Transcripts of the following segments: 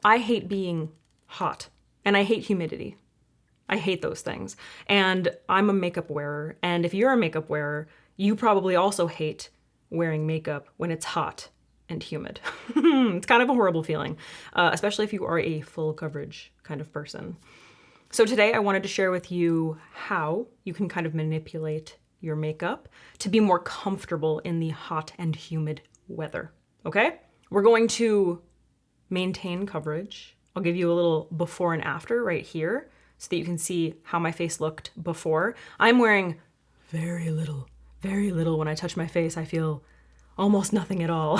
I hate being hot and I hate humidity. I hate those things. And I'm a makeup wearer. And if you're a makeup wearer, you probably also hate wearing makeup when it's hot and humid. It's kind of a horrible feeling, especially if you are a full coverage kind of person. So today I wanted to share with you how you can kind of manipulate your makeup to be more comfortable in the hot and humid weather, okay? We're going to maintain coverage. I'll give you a little before and after right here so that you can see how my face looked before. I'm wearing very little when I touch my face. I feel almost nothing at all.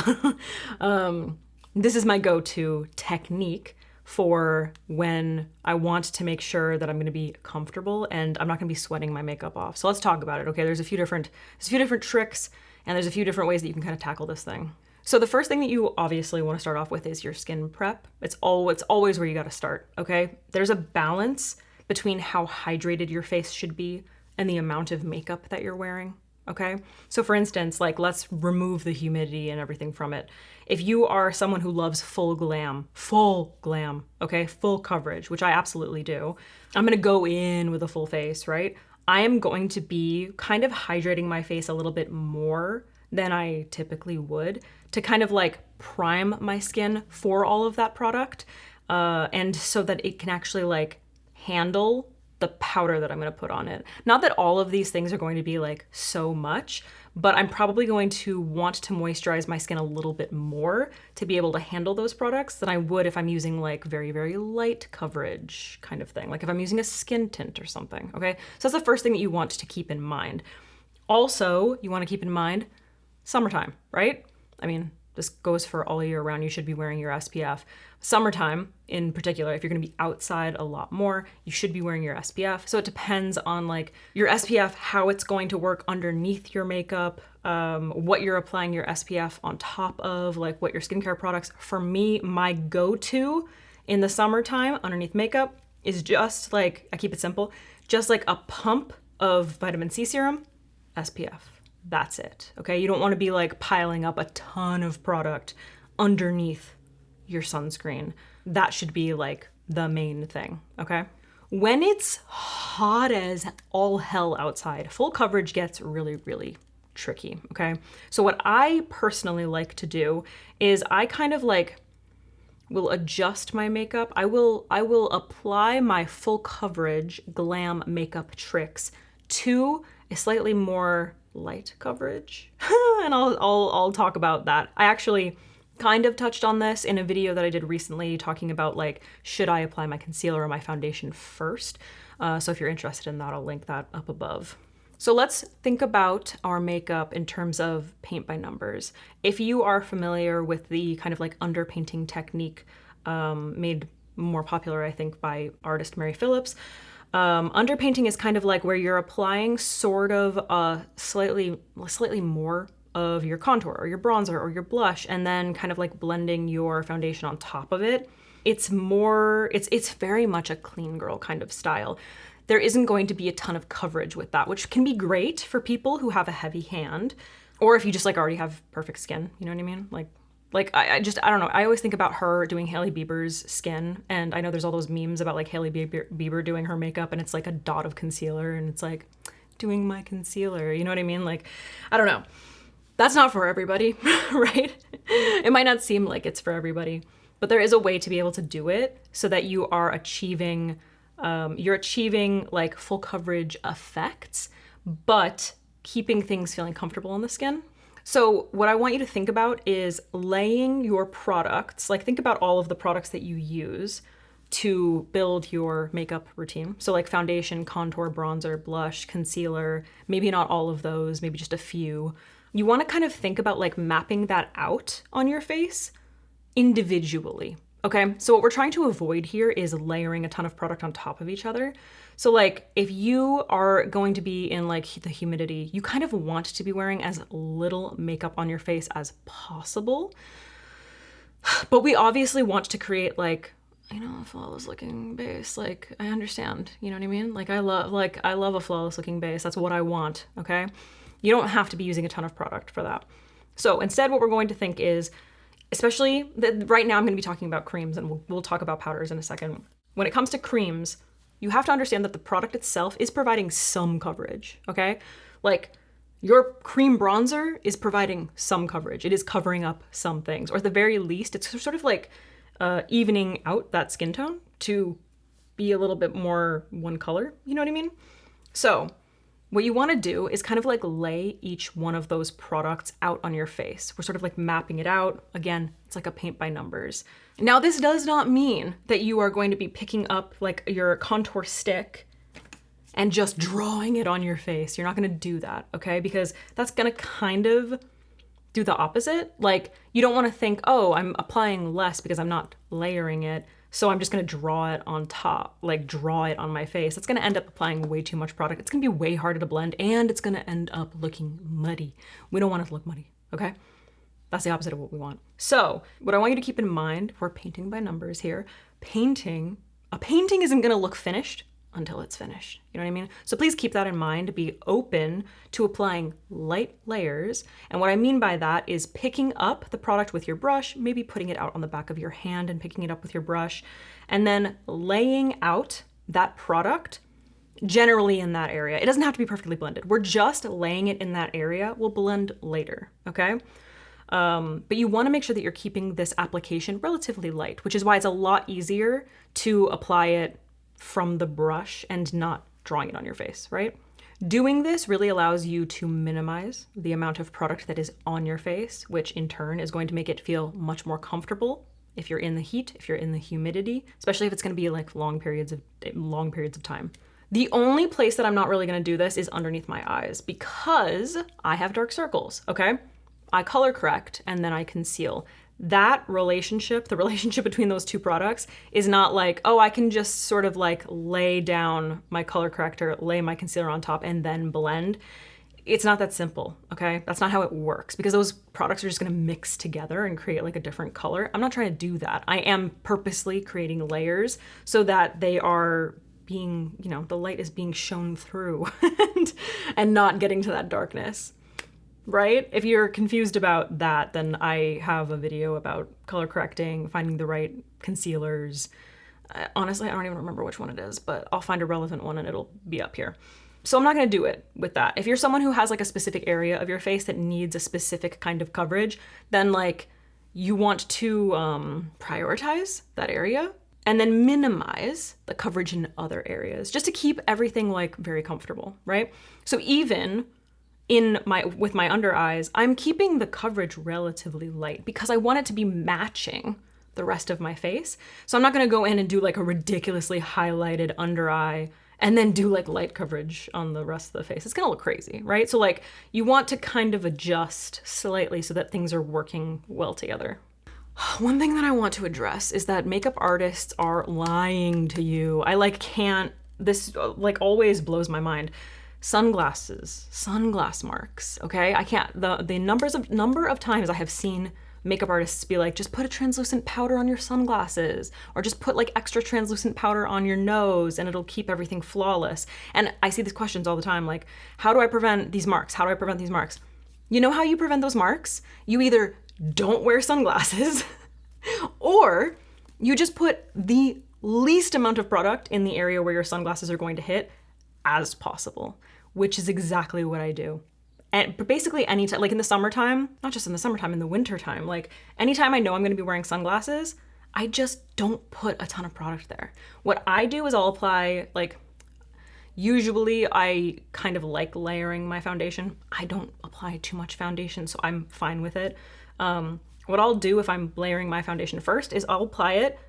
This is my go-to technique for when I want to make sure that I'm gonna be comfortable and I'm not gonna be sweating my makeup off. So let's talk about it, okay? There's a few different tricks and there's a few different ways that you can kind of tackle this thing. So the first thing that you obviously want to start off with is your skin prep. It's always where you gotta start, okay? There's a balance between how hydrated your face should be and the amount of makeup that you're wearing, okay? So for instance, like let's remove the humidity and everything from it. If you are someone who loves full glam, okay, full coverage, which I absolutely do, I'm gonna go in with a full face, right? I am going to be kind of hydrating my face a little bit more than I typically would to kind of like prime my skin for all of that product, and so that it can actually like handle the powder that I'm gonna put on it. Not that all of these things are going to be like so much, but I'm probably going to want to moisturize my skin a little bit more to be able to handle those products than I would if I'm using like very, very light coverage kind of thing. Like if I'm using a skin tint or something, okay? So that's the first thing that you want to keep in mind. Also, you wanna keep in mind summertime, right? I mean, this goes for all year round. You should be wearing your SPF. Summertime, in particular, if you're gonna be outside a lot more, you should be wearing your SPF. So it depends on like your SPF, how it's going to work underneath your makeup, what you're applying your SPF on top of, like what your skincare products. For me, my go-to in the summertime underneath makeup is just like, I keep it simple, just like a pump of vitamin C serum, SPF. That's it, okay? You don't wanna be like piling up a ton of product underneath your sunscreen. That should be like the main thing, okay? When it's hot as all hell outside, full coverage gets really, really tricky, okay? So what I personally like to do is I kind of like will adjust my makeup. I will apply my full coverage glam makeup tricks to a slightly more light coverage. And I'll talk about that. I actually kind of touched on this in a video that I did recently talking about like, should I apply my concealer or my foundation first? So if you're interested in that, I'll link that up above. So let's think about our makeup in terms of paint by numbers. If you are familiar with the kind of like underpainting technique made more popular, I think, by artist Mary Phillips, underpainting is kind of like where you're applying sort of slightly more of your contour or your bronzer or your blush and then kind of like blending your foundation on top of it. It's very much a clean girl kind of style. There isn't going to be a ton of coverage with that, which can be great for people who have a heavy hand, or if you just like already have perfect skin, you know what I mean? I don't know. I always think about her doing Hailey Bieber's skin, and I know there's all those memes about like Hailey Bieber doing her makeup and it's like a dot of concealer and it's like doing my concealer, you know what I mean? Like, I don't know. That's not for everybody, right? It might not seem like it's for everybody, but there is a way to be able to do it so that you are achieving, like full coverage effects, but keeping things feeling comfortable on the skin. So what I want you to think about is laying your products, like think about all of the products that you use to build your makeup routine. So like foundation, contour, bronzer, blush, concealer, maybe not all of those, maybe just a few. You want to kind of think about like mapping that out on your face individually. Okay, so what we're trying to avoid here is layering a ton of product on top of each other. So like if you are going to be in like the humidity, you kind of want to be wearing as little makeup on your face as possible. But we obviously want to create like, you know, a flawless looking base. Like I understand, you know what I mean? Like I love a flawless looking base. That's what I want, okay? You don't have to be using a ton of product for that. So instead what we're going to think is, especially right now I'm going to be talking about creams, and we'll talk about powders in a second. When it comes to creams, you have to understand that the product itself is providing some coverage, okay? Like your cream bronzer is providing some coverage. It is covering up some things, or at the very least, it's sort of like evening out that skin tone to be a little bit more one color, you know what I mean? So what you want to do is kind of like lay each one of those products out on your face. We're sort of like mapping it out. Again, it's like a paint by numbers. Now, this does not mean that you are going to be picking up like your contour stick and just drawing it on your face. You're not going to do that, okay? Because that's going to kind of do the opposite. Like, you don't want to think, oh, I'm applying less because I'm not layering it, so I'm just going to draw it on top, like draw it on my face. It's going to end up applying way too much product. It's going to be way harder to blend, and it's going to end up looking muddy. We don't want it to look muddy, okay? That's the opposite of what we want. So what I want you to keep in mind, we're painting by numbers here. A painting isn't going to look finished until it's finished. You know what I mean? So please keep that in mind. Be open to applying light layers. And what I mean by that is picking up the product with your brush, maybe putting it out on the back of your hand and picking it up with your brush, and then laying out that product generally in that area. It doesn't have to be perfectly blended. We're just laying it in that area. We'll blend later, okay? But you want to make sure that you're keeping this application relatively light, which is why it's a lot easier to apply it from the brush and not drawing it on your face, right? Doing this really allows you to minimize the amount of product that is on your face, which in turn is going to make it feel much more comfortable if you're in the heat, if you're in the humidity, especially if it's going to be like long periods of time. The only place that I'm not really going to do this is underneath my eyes, because I have dark circles, okay? I color correct and then I conceal. That relationship, the relationship between those two products, is not like, oh, I can just sort of like lay down my color corrector, lay my concealer on top, and then blend. It's not that simple, okay? That's not how it works, because those products are just gonna mix together and create like a different color. I'm not trying to do that. I am purposely creating layers so that they are being, you know, the light is being shown through and not getting to that darkness. Right? If you're confused about that, then I have a video about color correcting, finding the right concealers. Honestly, I don't even remember which one it is, but I'll find a relevant one and it'll be up here. So I'm not going to do it with that. If you're someone who has like a specific area of your face that needs a specific kind of coverage, then like you want to prioritize that area and then minimize the coverage in other areas just to keep everything like very comfortable, right? So even with my under eyes, I'm keeping the coverage relatively light because I want it to be matching the rest of my face. So I'm not gonna go in and do like a ridiculously highlighted under eye and then do like light coverage on the rest of the face. It's gonna look crazy, right? So like you want to kind of adjust slightly so that things are working well together. One thing that I want to address is that makeup artists are lying to you. This like always blows my mind. Sunglass marks, okay? I can't, the number of times I have seen makeup artists be like, just put a translucent powder on your sunglasses, or just put like extra translucent powder on your nose and it'll keep everything flawless. And I see these questions all the time, like, how do I prevent these marks? How do I prevent these marks? You know how you prevent those marks? You either don't wear sunglasses or you just put the least amount of product in the area where your sunglasses are going to hit as possible, which is exactly what I do. But basically anytime, like in the summertime, not just in the summertime, in the wintertime, like anytime I know I'm gonna be wearing sunglasses, I just don't put a ton of product there. What I do is I'll apply, like, usually I kind of like layering my foundation. I don't apply too much foundation, so I'm fine with it. What I'll do if I'm layering my foundation first is I'll apply it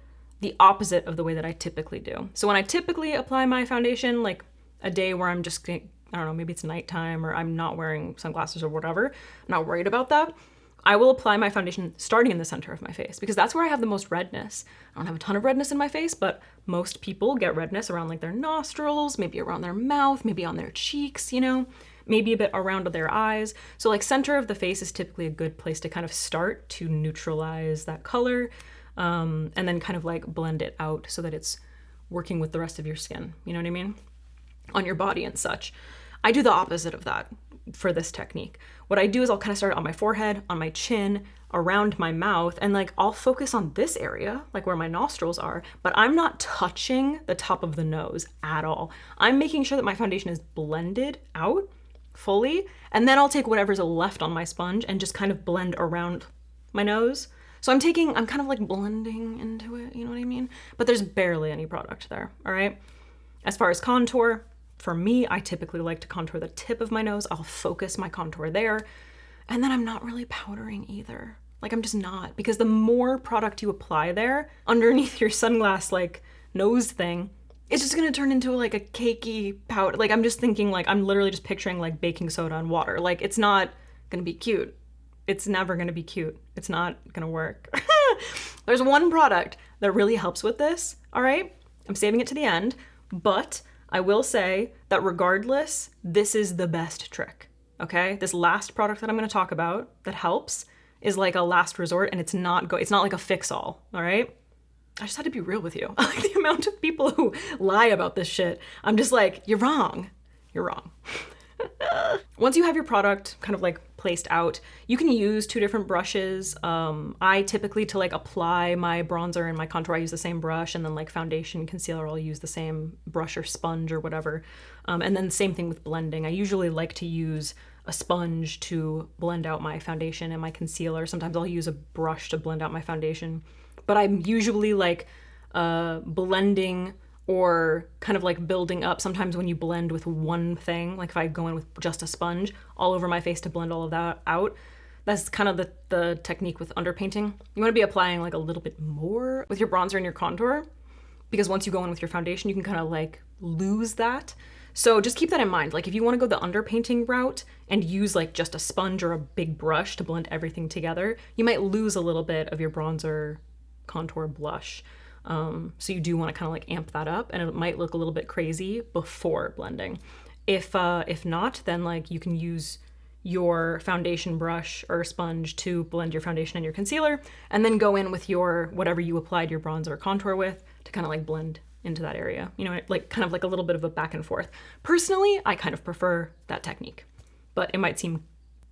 the opposite of the way that I typically do. So when I typically apply my foundation, like a day where I'm just, I don't know, maybe it's nighttime or I'm not wearing sunglasses or whatever, I'm not worried about that, I will apply my foundation starting in the center of my face because that's where I have the most redness. I don't have a ton of redness in my face, but most people get redness around like their nostrils, maybe around their mouth, maybe on their cheeks, you know, maybe a bit around their eyes. So like center of the face is typically a good place to kind of start to neutralize that color, and then kind of like blend it out so that it's working with the rest of your skin. You know what I mean? On your body and such. I do the opposite of that. for this technique. What I do is I'll kind of start on my forehead, on my chin, around my mouth, and like I'll focus on this area, like where my nostrils are, but I'm not touching the top of the nose at all. I'm making sure that my foundation is blended out fully, and then I'll take whatever's left on my sponge and just kind of blend around my nose. So I'm kind of like blending into it, you know what I mean? But there's barely any product there, all right? As far as contour, for me, I typically like to contour the tip of my nose. I'll focus my contour there. And then I'm not really powdering either. Like I'm just not, because the more product you apply there underneath your sunglass like nose thing, it's just gonna turn into like a cakey powder. Like I'm just thinking like, I'm literally just picturing like baking soda and water. Like it's not gonna be cute. It's never gonna be cute. It's not gonna work. There's one product that really helps with this, all right? I'm saving it to the end, but I will say that regardless, this is the best trick, okay? This last product that I'm gonna talk about that helps is like a last resort, and it's not like a fix-all, all right? I just had to be real with you. Like the amount of people who lie about this shit, I'm just like, you're wrong. You're wrong. Once you have your product kind of like placed out, you can use 2 different brushes. I typically, to like apply my bronzer and my contour, I use the same brush, and then like foundation, concealer, I'll use the same brush or sponge or whatever. And then the same thing with blending. I usually like to use a sponge to blend out my foundation and my concealer. Sometimes I'll use a brush to blend out my foundation, but I'm usually like blending or kind of like building up. Sometimes when you blend with one thing, like if I go in with just a sponge all over my face to blend all of that out, that's kind of the technique with underpainting. You want to be applying like a little bit more with your bronzer and your contour, because once you go in with your foundation, you can kind of like lose that. So just keep that in mind. Like if you want to go the underpainting route and use like just a sponge or a big brush to blend everything together, you might lose a little bit of your bronzer, contour, blush. So you do want to kind of like amp that up, and it might look a little bit crazy before blending. If not, then like you can use your foundation brush or sponge to blend your foundation and your concealer, and then go in with your whatever you applied your bronzer or contour with to kind of like blend into that area. You know, like kind of like a little bit of a back and forth. Personally, I kind of prefer that technique, but it might seem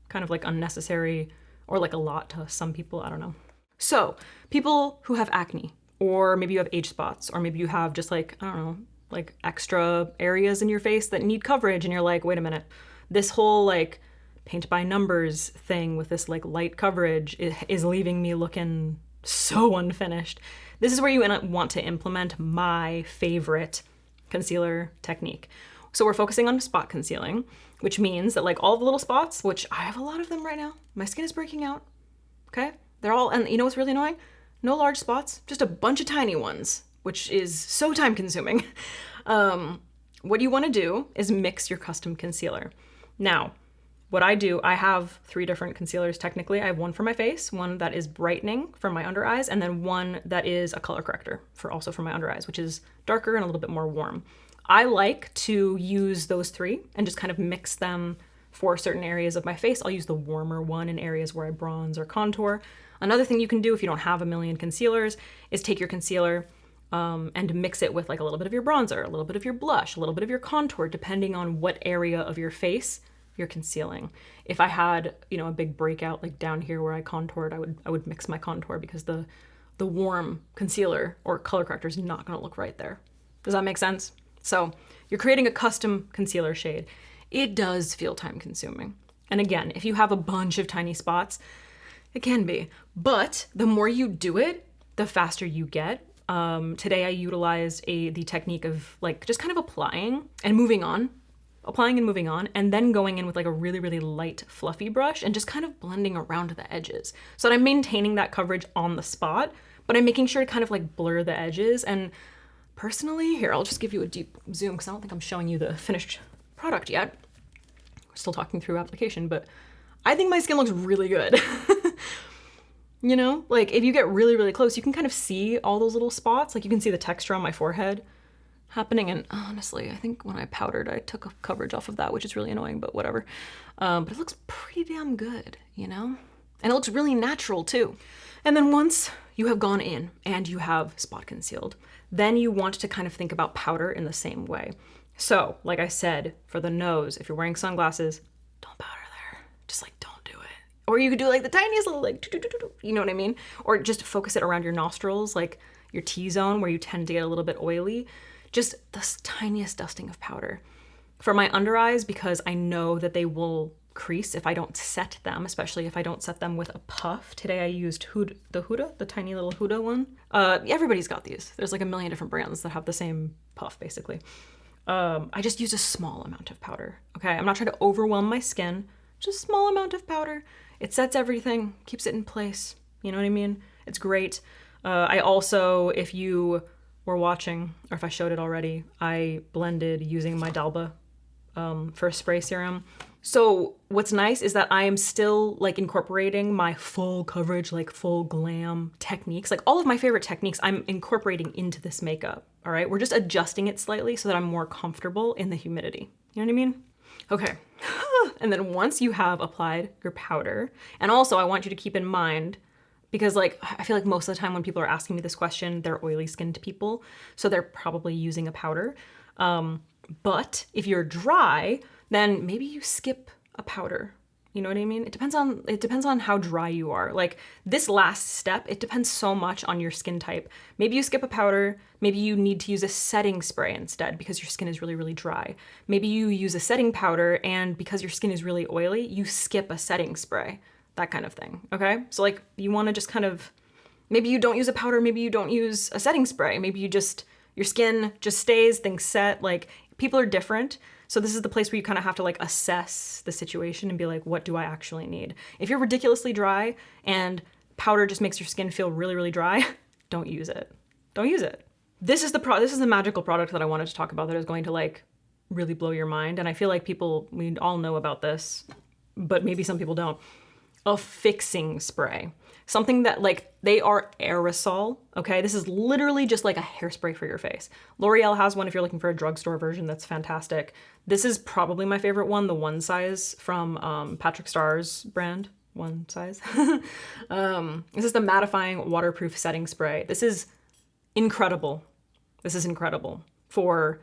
kind of like unnecessary or like a lot to some people. I don't know. So people who have acne, or maybe you have age spots, or maybe you have just like, I don't know, like extra areas in your face that need coverage, and you're like, wait a minute, this whole like paint by numbers thing with this like light coverage is leaving me looking so unfinished. This is where you want to implement my favorite concealer technique. So we're focusing on spot concealing, which means that like all the little spots, which I have a lot of them right now, my skin is breaking out, okay? They're all, and you know what's really annoying? No large spots, just a bunch of tiny ones, which is so time consuming. What you want to do is mix your custom concealer. Now, what I do, I have 3 different concealers technically. I have one for my face, one that is brightening for my under eyes, and then one that is a color corrector also for my under eyes, which is darker and a little bit more warm. I like to use those 3 and just kind of mix them for certain areas of my face. I'll use the warmer one in areas where I bronze or contour. Another thing you can do if you don't have a million concealers is take your concealer and mix it with like a little bit of your bronzer, a little bit of your blush, a little bit of your contour, depending on what area of your face you're concealing. If I had, you know, a big breakout like down here where I contoured, I would mix my contour, because the warm concealer or color corrector is not going to look right there. Does that make sense? So you're creating a custom concealer shade. It does feel time consuming. And again, if you have a bunch of tiny spots, it can be, but the more you do it, the faster you get. Today I utilized the technique of like just kind of applying and moving on, and then going in with like a really, really light fluffy brush and just kind of blending around the edges so that I'm maintaining that coverage on the spot, but I'm making sure to kind of like blur the edges. And personally, here, I'll just give you a deep zoom because I don't think I'm showing you the finished product yet. We're still talking through application, but I think my skin looks really good. You know, like if you get really, really close, you can kind of see all those little spots. Like you can see the texture on my forehead happening. And honestly, I think when I powdered, I took a coverage off of that, which is really annoying, but whatever. But it looks pretty damn good, you know? And it looks really natural too. And then once you have gone in and you have spot concealed, then you want to kind of think about powder in the same way. So like I said, for the nose, if you're wearing sunglasses, don't powder there. Just like, don't do it. Or you could do like the tiniest little like, you know what I mean? Or just focus it around your nostrils, like your T-zone where you tend to get a little bit oily. Just the tiniest dusting of powder. For my under eyes, because I know that they will crease if I don't set them, especially if I don't set them with a puff. Today I used the tiny little Huda one. Everybody's got these. There's like a million different brands that have the same puff basically. I just use a small amount of powder, okay? I'm not trying to overwhelm my skin, just a small amount of powder. It sets everything, keeps it in place, you know what I mean? It's great. I also, if you were watching, or if I showed it already, I blended using my Dalba for spray serum. So what's nice is that I am still like incorporating my full coverage, like full glam techniques. Like all of my favorite techniques I'm incorporating into this makeup, all right? We're just adjusting it slightly so that I'm more comfortable in the humidity. You know what I mean? Okay. And then once you have applied your powder, and also I want you to keep in mind, because like, I feel like most of the time when people are asking me this question, they're oily skinned people, so they're probably using a powder. But if you're dry, then maybe you skip a powder. You know what I mean? It depends on how dry you are. Like this last step, it depends so much on your skin type. Maybe you skip a powder, maybe you need to use a setting spray instead because your skin is really, really dry. Maybe you use a setting powder and because your skin is really oily, you skip a setting spray, that kind of thing, okay? So like you wanna just kind of, maybe you don't use a powder, maybe you don't use a setting spray, maybe you just, your skin just stays, things set, like people are different. So this is the place where you kind of have to like assess the situation and be like, what do I actually need? If you're ridiculously dry and powder just makes your skin feel really, really dry, don't use it. Don't use it. This is the magical product that I wanted to talk about that is going to like really blow your mind. And I feel like we all know about this, but maybe some people don't. A fixing spray. Something that like, they are aerosol, okay? This is literally just like a hairspray for your face. L'Oreal has one if you're looking for a drugstore version that's fantastic. This is probably my favorite one, the One Size from Patrick Starr's brand, One Size. This is the mattifying waterproof setting spray. This is incredible. This is incredible for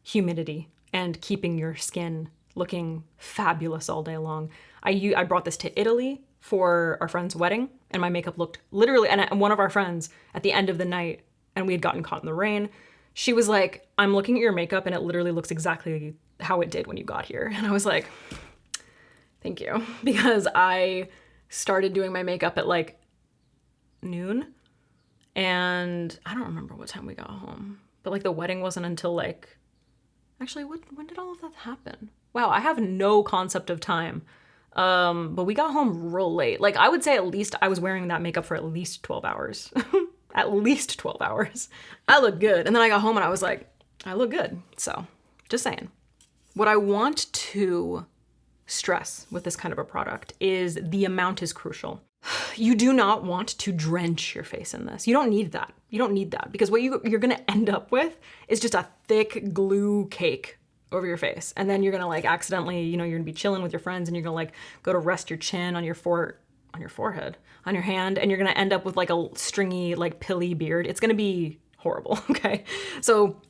humidity and keeping your skin looking fabulous all day long. I brought this to Italy for our friend's wedding and my makeup looked literally, and one of our friends at the end of the night, and we had gotten caught in the rain, she was like, I'm looking at your makeup and it literally looks exactly how it did when you got here. And I was like, thank you. Because I started doing my makeup at like noon and I don't remember what time we got home, but like the wedding wasn't until like, actually, when did all of that happen? Wow, I have no concept of time. But we got home real late. Like I would say at least I was wearing that makeup for at least 12 hours. At least 12 hours. I look good. And then I got home and I was like, I look good. So just saying. What I want to stress with this kind of a product is the amount is crucial. You do not want to drench your face in this. You don't need that. You don't need that because what you're gonna end up with is just a thick glue cake over your face. And then you're gonna like accidentally, you're gonna be chilling with your friends and you're gonna like go to rest your chin on your forehead, on your hand, and you're gonna end up with like a stringy, like pilly beard. It's gonna be horrible, okay? So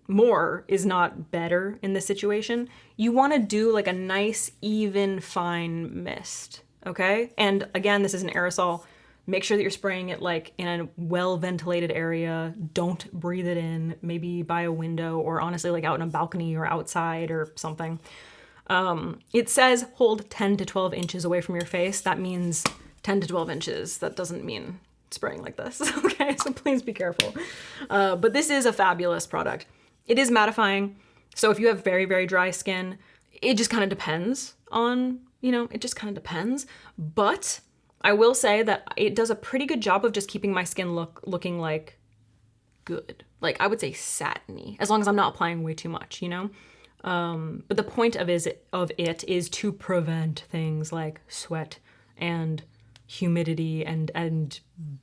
more is not better in this situation. You wanna do like a nice, even, fine mist, okay? And again, this is an aerosol. Make sure that you're spraying it like in a well-ventilated area. Don't breathe it in, maybe by a window or honestly like out in a balcony or outside or something. It says hold 10 to 12 inches away from your face. That means 10 to 12 inches. That doesn't mean spraying like this, okay? So please be careful. But this is a fabulous product. It is mattifying. So if you have very, very dry skin, it just kind of depends on, it just kind of depends. But I will say that it does a pretty good job of just keeping my skin looking like good. Like I would say satiny, as long as I'm not applying way too much, But the point of it is to prevent things like sweat and humidity and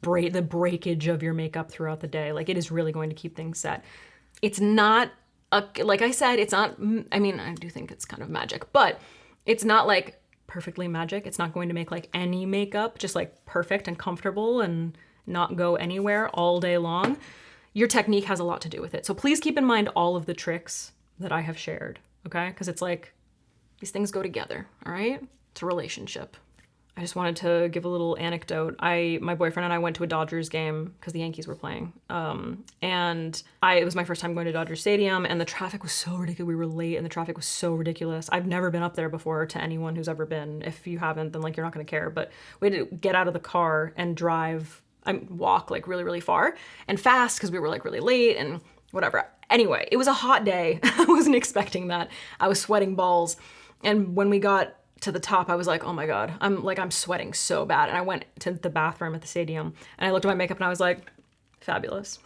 the breakage of your makeup throughout the day. Like it is really going to keep things set. It's not, like I said, it's not, I do think it's kind of magic, but it's not like perfectly magic. It's not going to make like any makeup just like perfect and comfortable and not go anywhere all day long. Your technique has a lot to do with it. So please keep in mind all of the tricks that I have shared, okay? Because it's like, These things go together, all right? It's a relationship. I just wanted to give a little anecdote. My boyfriend and I went to a Dodgers game because the Yankees were playing. It was my first time going to Dodger Stadium, and the traffic was so ridiculous. We were late and the traffic was so ridiculous. I've never been up there before, to anyone who's ever been. If you haven't, then like you're not gonna care. But we had to get out of the car and walk like really, really far and fast because we were like really late and whatever. Anyway, it was a hot day. I wasn't expecting that. I was sweating balls. And when we got to the top, I was like, oh my God, I'm sweating so bad. And I went to the bathroom at the stadium and I looked at my makeup and I was like, fabulous.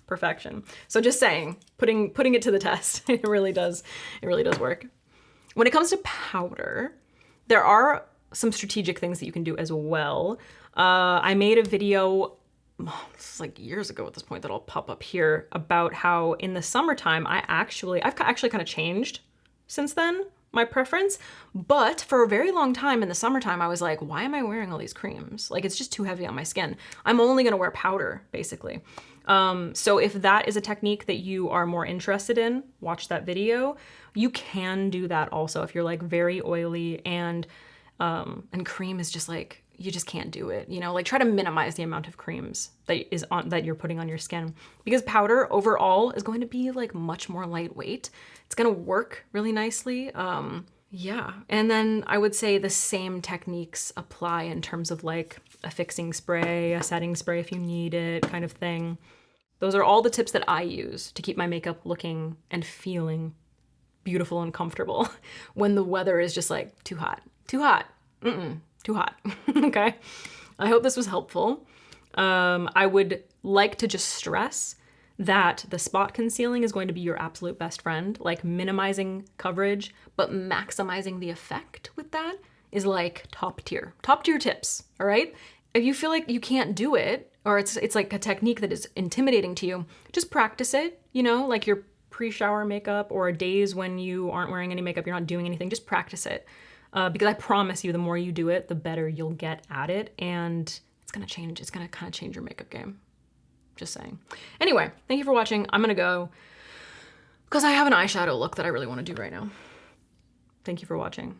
Perfection. So just saying, putting it to the test, it really does work. When it comes to powder, there are some strategic things that you can do as well. I made a video, this is like years ago at this point, that'll pop up here, about how in the summertime, I've actually kind of changed since then, my preference. But for a very long time in the summertime, I was like, why am I wearing all these creams? Like, it's just too heavy on my skin. I'm only gonna wear powder, basically. So if that is a technique that you are more interested in, watch that video. You can do that also if you're like very oily and cream is just like, you just can't do it, you know, like try to minimize the amount of creams that you're putting on your skin, because powder overall is going to be like much more lightweight. It's going to work really nicely. Yeah. And then I would say the same techniques apply in terms of like a fixing spray, a setting spray if you need it, kind of thing. Those are all the tips that I use to keep my makeup looking and feeling beautiful and comfortable when the weather is just like too hot, too hot. Too hot. Okay. I hope this was helpful. I would like to just stress that the spot concealing is going to be your absolute best friend. Like minimizing coverage, but maximizing the effect with that is like top tier tips. All right. If you feel like you can't do it, or it's like a technique that is intimidating to you, just practice it, you know, like your pre-shower makeup or days when you aren't wearing any makeup, you're not doing anything, just practice it. Because I promise you, the more you do it, the better you'll get at it, and it's gonna change. It's gonna kind of change your makeup game. Just saying. Anyway, thank you for watching. I'm gonna go because I have an eyeshadow look that I really want to do right now. Thank you for watching.